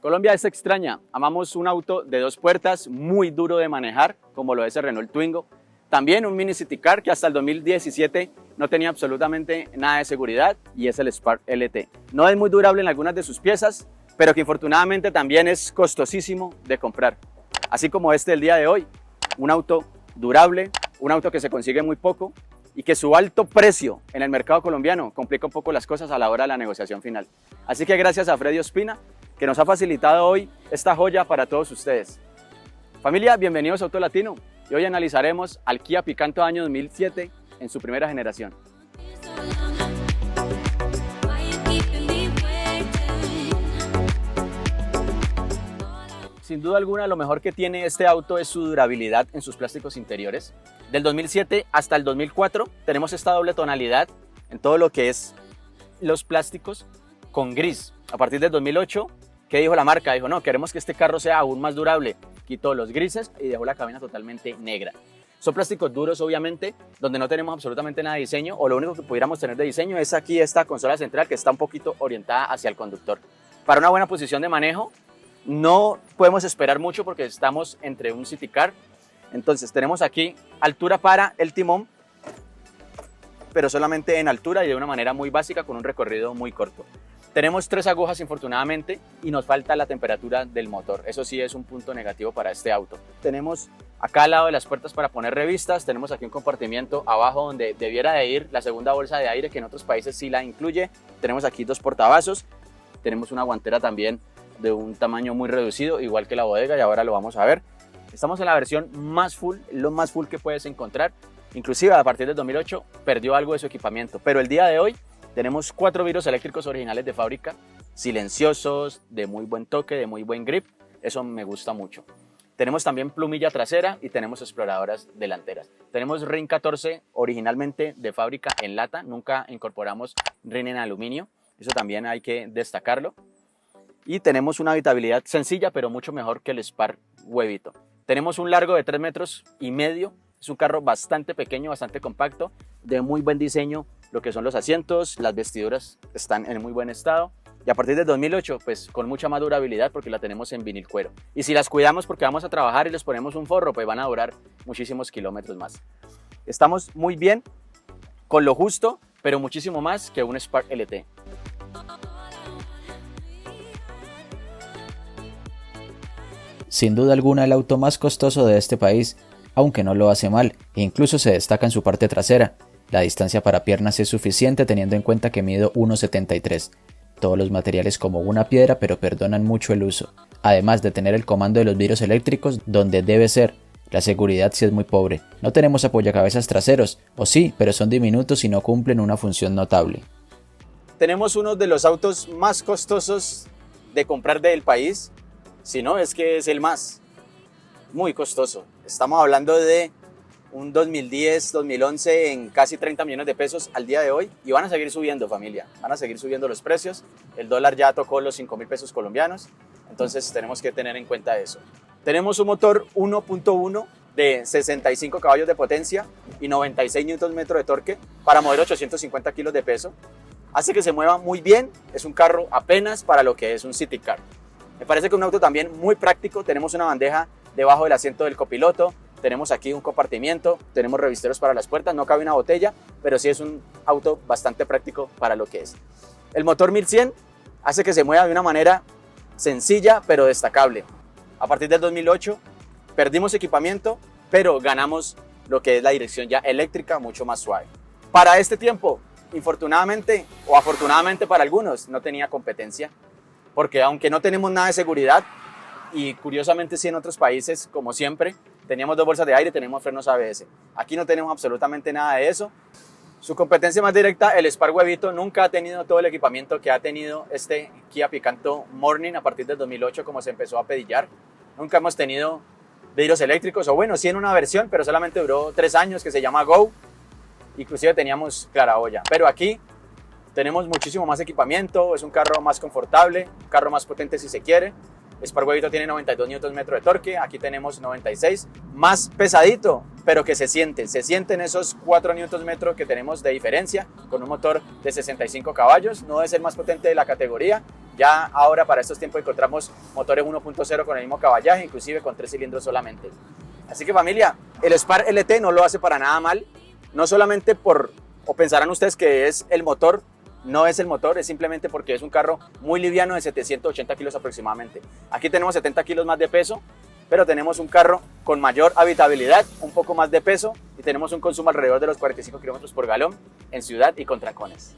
Colombia es extraña, amamos un auto de 2 puertas muy duro de manejar, como lo es el Renault Twingo. También un mini city car que hasta el 2017 no tenía absolutamente nada de seguridad y es el Spark LT. No es muy durable en algunas de sus piezas, pero que infortunadamente también es costosísimo de comprar. Así como este del día de hoy, un auto durable, un auto que se consigue muy poco y que su alto precio en el mercado colombiano complica un poco las cosas a la hora de la negociación final. Así que gracias a Freddy Ospina, que nos ha facilitado hoy esta joya para todos ustedes. Familia, bienvenidos a Auto Latino y hoy analizaremos al Kia Picanto año 2007 en su primera generación. Sin duda alguna, lo mejor que tiene este auto es su durabilidad en sus plásticos interiores. Del 2007 hasta el 2004 tenemos esta doble tonalidad en todo lo que es los plásticos con gris. A partir del 2008, ¿qué dijo la marca? Dijo, no, queremos que este carro sea aún más durable. Quitó los grises y dejó la cabina totalmente negra. Son plásticos duros, obviamente, donde no tenemos absolutamente nada de diseño, o lo único que pudiéramos tener de diseño es aquí esta consola central que está un poquito orientada hacia el conductor. Para una buena posición de manejo, no podemos esperar mucho porque estamos entre un city car. Entonces tenemos aquí altura para el timón, pero solamente en altura y de una manera muy básica con un recorrido muy corto. Tenemos 3 agujas infortunadamente y nos falta la temperatura del motor. Eso sí es un punto negativo para este auto. Tenemos acá al lado de las puertas para poner revistas. Tenemos aquí un compartimiento abajo donde debiera de ir la segunda bolsa de aire, que en otros países sí la incluye. Tenemos aquí 2 portavasos. Tenemos una guantera también de un tamaño muy reducido, igual que la bodega, y ahora lo vamos a ver. Estamos en la versión más full, lo más full que puedes encontrar. Inclusive a partir del 2008 perdió algo de su equipamiento, pero el día de hoy tenemos 4 vidrios eléctricos originales de fábrica, silenciosos, de muy buen toque, de muy buen grip. Eso me gusta mucho. Tenemos también plumilla trasera y tenemos exploradoras delanteras. Tenemos RIN 14 originalmente de fábrica en lata, nunca incorporamos RIN en aluminio. Eso también hay que destacarlo. Y tenemos una habitabilidad sencilla, pero mucho mejor que el Spark Huevito. Tenemos un largo de 3,5 metros. Es un carro bastante pequeño, bastante compacto, de muy buen diseño. Lo que son los asientos, las vestiduras están en muy buen estado. Y a partir del 2008, pues con mucha más durabilidad porque la tenemos en vinil cuero. Y si las cuidamos porque vamos a trabajar y les ponemos un forro, pues van a durar muchísimos kilómetros más. Estamos muy bien, con lo justo, pero muchísimo más que un Spark LT. Sin duda alguna el auto más costoso de este país, aunque no lo hace mal, e incluso se destaca en su parte trasera. La distancia para piernas es suficiente teniendo en cuenta que mido 1,73. Todos los materiales como una piedra, pero perdonan mucho el uso. Además de tener el comando de los vidrios eléctricos donde debe ser. La seguridad sí es muy pobre. No tenemos apoyacabezas traseros, o sí, pero son diminutos y no cumplen una función notable. Tenemos uno de los autos más costosos de comprar del país. Si no, es que es el más. Muy costoso. Estamos hablando de un 2010, 2011 en casi 30 millones de pesos al día de hoy y van a seguir subiendo, familia. Van a seguir subiendo los precios. El dólar ya tocó los 5.000 pesos colombianos, entonces tenemos que tener en cuenta eso. Tenemos un motor 1.1 de 65 caballos de potencia y 96 Nm de torque para mover 850 kilos de peso. Hace que se mueva muy bien. Es un carro apenas para lo que es un city car. Me parece que es un auto también muy práctico. Tenemos una bandeja debajo del asiento del copiloto. Tenemos aquí un compartimiento, tenemos revisteros para las puertas, no cabe una botella, pero sí es un auto bastante práctico para lo que es. El motor 1100 hace que se mueva de una manera sencilla pero destacable. A partir del 2008 perdimos equipamiento, pero ganamos lo que es la dirección ya eléctrica mucho más suave. Para este tiempo, infortunadamente o afortunadamente para algunos, no tenía competencia, porque aunque no tenemos nada de seguridad, y curiosamente sí en otros países, como siempre, teníamos 2 bolsas de aire, tenemos frenos ABS. Aquí no tenemos absolutamente nada de eso. Su competencia más directa, el Spark Huevito, nunca ha tenido todo el equipamiento que ha tenido este Kia Picanto Morning a partir del 2008, como se empezó a pedillar. Nunca hemos tenido vidrios eléctricos, o bueno, sí en una versión, pero solamente duró 3 años, que se llama Go. Inclusive teníamos claraboya, pero aquí tenemos muchísimo más equipamiento, es un carro más confortable, un carro más potente si se quiere. Spark Huevito tiene 92 Nm de torque, aquí tenemos 96, más pesadito, pero que se sienten esos 4 Nm que tenemos de diferencia, con un motor de 65 caballos, no es el más potente de la categoría, Ya ahora para estos tiempos encontramos motores 1.0 con el mismo caballaje, inclusive con 3 cilindros solamente. Así que familia, el Spark LT no lo hace para nada mal, no solamente o pensarán ustedes que es el motor, no es el motor, es simplemente porque es un carro muy liviano de 780 kilos aproximadamente. Aquí tenemos 70 kilos más de peso, pero tenemos un carro con mayor habitabilidad, un poco más de peso y tenemos un consumo alrededor de los 45 kilómetros por galón en ciudad y con trancones.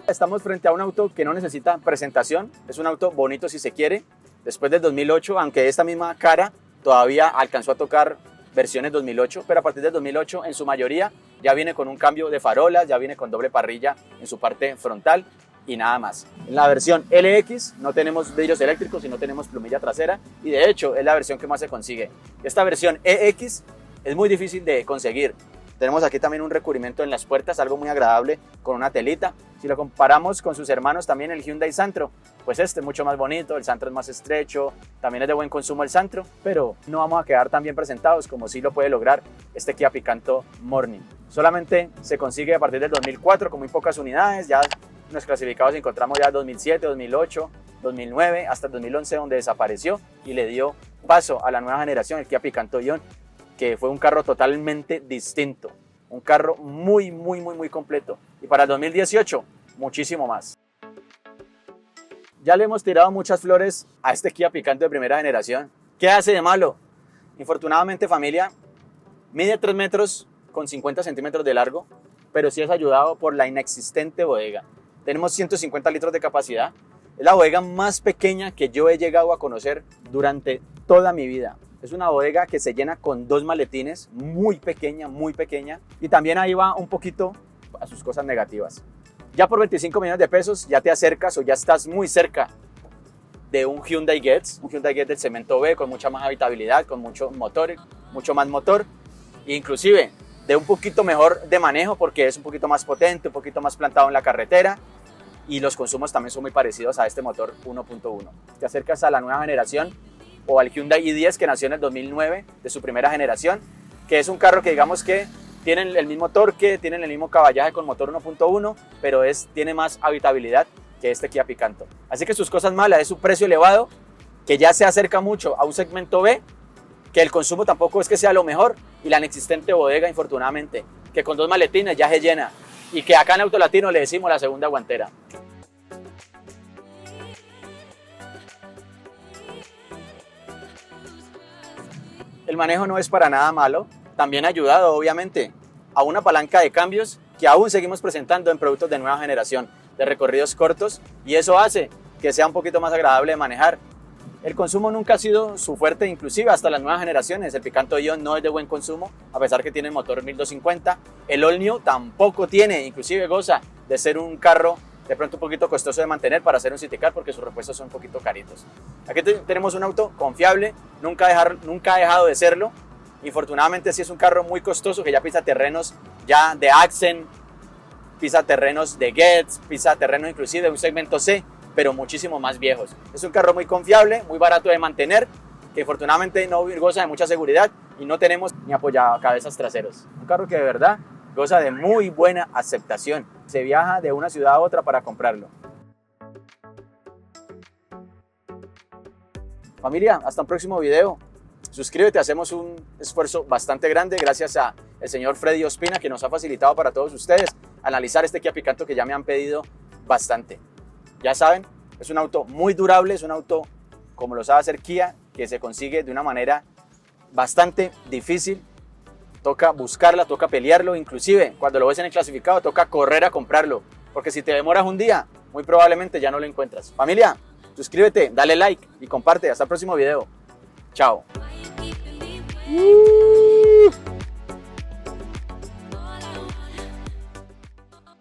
Estamos frente a un auto que no necesita presentación, es un auto bonito si se quiere. Después del 2008, aunque esta misma cara todavía alcanzó a tocar versiones 2008, pero a partir del 2008 en su mayoría ya viene con un cambio de farolas, ya viene con doble parrilla en su parte frontal y nada más. En la versión LX no tenemos vidrios eléctricos y no tenemos plumilla trasera y de hecho es la versión que más se consigue. Esta versión EX es muy difícil de conseguir. Tenemos aquí también un recubrimiento en las puertas, algo muy agradable con una telita. Si lo comparamos con sus hermanos también el Hyundai Santro, pues este es mucho más bonito, el Santro es más estrecho, también es de buen consumo el Santro, pero no vamos a quedar tan bien presentados como sí lo puede lograr este Kia Picanto Morning. Solamente se consigue a partir del 2004 con muy pocas unidades, ya en los clasificados encontramos ya 2007, 2008, 2009, hasta el 2011 donde desapareció y le dio paso a la nueva generación, el Kia Picanto Ion, que fue un carro totalmente distinto, un carro muy completo. Y para el 2018, muchísimo más. Ya le hemos tirado muchas flores a este Kia Picanto de primera generación. ¿Qué hace de malo? Infortunadamente, familia, mide 3 metros con 50 centímetros de largo, pero sí es ayudado por la inexistente bodega. Tenemos 150 litros de capacidad. Es la bodega más pequeña que yo he llegado a conocer durante toda mi vida. Es una bodega que se llena con 2 maletines, muy pequeña, y también ahí va un poquito a sus cosas negativas. Ya por 25 millones de pesos ya te acercas o ya estás muy cerca de un Hyundai Getz del segmento B con mucha más habitabilidad, con mucho más motor, e inclusive de un poquito mejor de manejo porque es un poquito más potente, un poquito más plantado en la carretera y los consumos también son muy parecidos a este motor 1.1. Te acercas a la nueva generación o al Hyundai i10 que nació en el 2009 de su primera generación, que es un carro que digamos que tienen el mismo torque, tienen el mismo caballaje con motor 1.1, pero tiene más habitabilidad que este Kia Picanto. Así que sus cosas malas es su precio elevado, que ya se acerca mucho a un segmento B, que el consumo tampoco es que sea lo mejor, y la inexistente bodega, infortunadamente, que con 2 maletines ya se llena, y que acá en Auto Latino le decimos la segunda guantera. El manejo no es para nada malo, también ha ayudado obviamente a una palanca de cambios que aún seguimos presentando en productos de nueva generación, de recorridos cortos, y eso hace que sea un poquito más agradable de manejar. El consumo nunca ha sido su fuerte, inclusive hasta las nuevas generaciones. El Picanto Ion no es de buen consumo, a pesar que tiene el motor 1250. El All New tampoco tiene, inclusive goza de ser un carro de pronto un poquito costoso de mantener para hacer un City Car porque sus repuestos son un poquito caritos. Aquí tenemos un auto confiable, nunca ha dejado de serlo. Infortunadamente sí es un carro muy costoso que ya pisa terrenos ya de Accent, pisa terrenos de Getz, pisa terrenos inclusive de un segmento C, pero muchísimo más viejos. Es un carro muy confiable, muy barato de mantener, que infortunadamente no goza de mucha seguridad y no tenemos ni apoyacabezas traseros. Un carro que de verdad goza de muy buena aceptación. Se viaja de una ciudad a otra para comprarlo. Familia, hasta un próximo video. Suscríbete, hacemos un esfuerzo bastante grande gracias al señor Freddy Ospina que nos ha facilitado para todos ustedes analizar este Kia Picanto que ya me han pedido bastante. Ya saben, es un auto muy durable, es un auto como lo sabe hacer Kia, que se consigue de una manera bastante difícil. Toca buscarla, toca pelearlo, inclusive cuando lo ves en el clasificado toca correr a comprarlo, porque si te demoras un día, muy probablemente ya no lo encuentras. Familia, suscríbete, dale like y comparte. Hasta el próximo video. Chao.